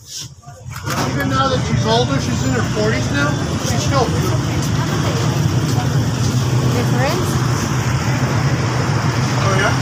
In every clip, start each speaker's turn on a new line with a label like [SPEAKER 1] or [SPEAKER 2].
[SPEAKER 1] Even now that she's older, she's in her 40s now, she's still beautiful.
[SPEAKER 2] Difference?
[SPEAKER 1] Oh yeah?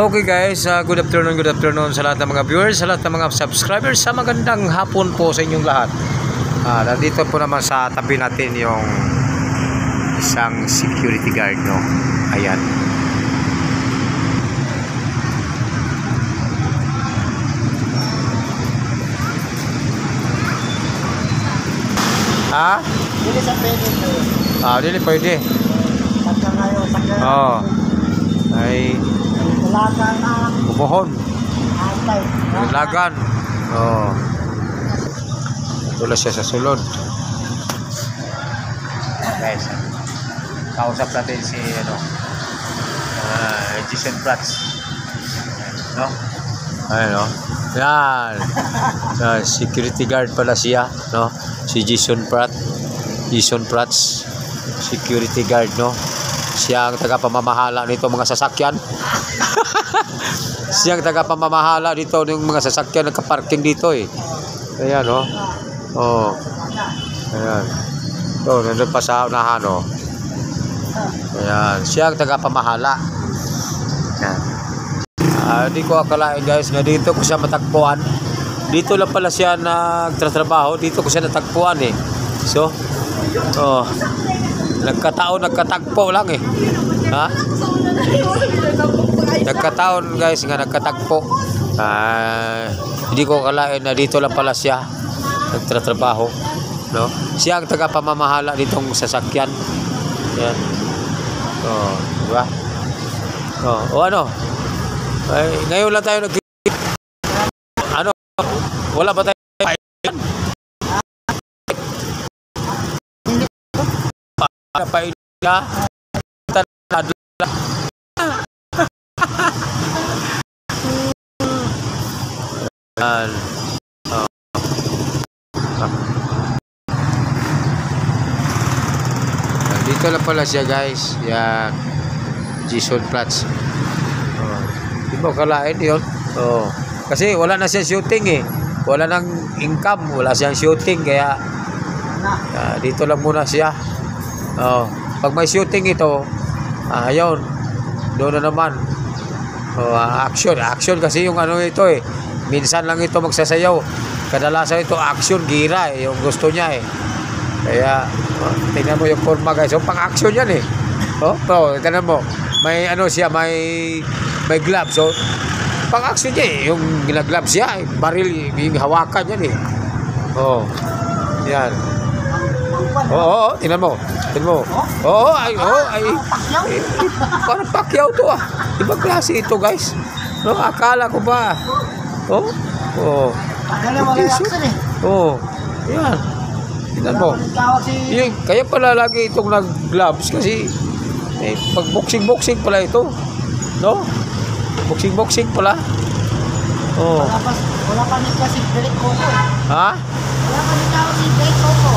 [SPEAKER 3] Okay guys, good afternoon sa lahat ng mga viewers, sa lahat ng mga subscribers, sa magandang hapon po sa inyong lahat. Nandito po naman sa tabi natin yung isang security guard, no? Ayan. Ha?
[SPEAKER 2] Dili sa pwede ito.
[SPEAKER 3] Dili pwede.
[SPEAKER 2] Pagka ngayon,
[SPEAKER 3] Oo. Ay
[SPEAKER 2] Lagan na
[SPEAKER 3] bubuhon.
[SPEAKER 2] atay.
[SPEAKER 3] Lagan. Oo. Tula siya sa sulod. Guys, kausap natin si Jason Prats. No? Ayun, no? Yan. Security guard pala siya, no? Si Jason Prats. Security guard, no? Siya ang taga-pamamahala nito mga sasakyan. Siya ang taga-pamamahala dito ng mga sasakyan nagka-parking dito eh. Ayan, no? Oh. Ayan. Ito, nandun pa sa unahan, no? Ayan. Siya ang taga-pamahala. Ayan. Hindi ko akalain guys na dito ko siya matagpuan. Dito lang pala siya nagtatrabaho. Dito ko siya natagpuan eh. So, oh. Nagkatagpo lang eh. Ha? Nagkataon guys nga nagkatagpo. Hindi ko akalain na dito lang pala siya nagtatrabaho, no? Siya ang taga-pamamahala nitong sasakyan. Yan. Oh, di ba? Oh, ano? Ay, ngayon lang tayo ano? Wala ba tayo? Paila Dito lang pala siya guys. Yan. Jason Platts. Oh. Di mo kalain yun? Oh. Kasi wala na siyang shooting eh. Wala nang income. Wala siyang shooting. Kaya dito lang muna siya. Oh. Pag may shooting ito, ayun. Doon na naman. Oh, action. Action kasi yung ano ito eh. Minsan lang ito magsasayaw. Kadalasan ito action, gira eh. Yung gusto niya eh. Kaya, tingnan mo yung forma guys. So, pang-action yan eh. Oh, tingnan mo. May ano siya, may gloves. So, pang-action niya eh. Yung gloves siya, baril, yung hawakan yan eh. Oh, yan. Oo, tingnan mo. Tingnan mo. Oo, ay. Parang Pacquiao to ah. Ibang klase ito guys. No, akala ko ba. Oh, oh, yan. Tingnan mo. Kaya pala lagi itong nag-gloves kasi pag boxing pala ito. No? Boxing pala. Oh.
[SPEAKER 2] Wala pa nito si Derek Coco.
[SPEAKER 3] Ha?
[SPEAKER 2] Wala pa nito si Derek Coco.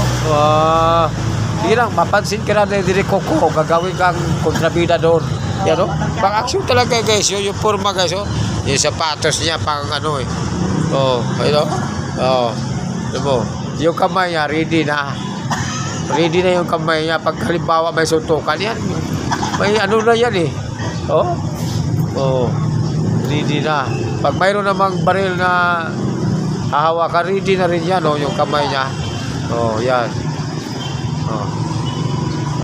[SPEAKER 3] Sige lang, mapansin ka na ni Derek Coco. Gagawin kang kontrabida doon. Yan o. Pang-action talaga guys. Yung forma guys. Yung sapatos niya pang ano eh. Oh, ayun o. Oh. Diba? Yung kamay niya, ready na. Ready na yung kamay niya. Pag halimbawa may suntukan yan. May ano na yan eh. Oh. Oh. Ready na. Pag mayroon namang baril na hahawakan, ready na rin yan. Oh, yung kamay niya. Oh, yan.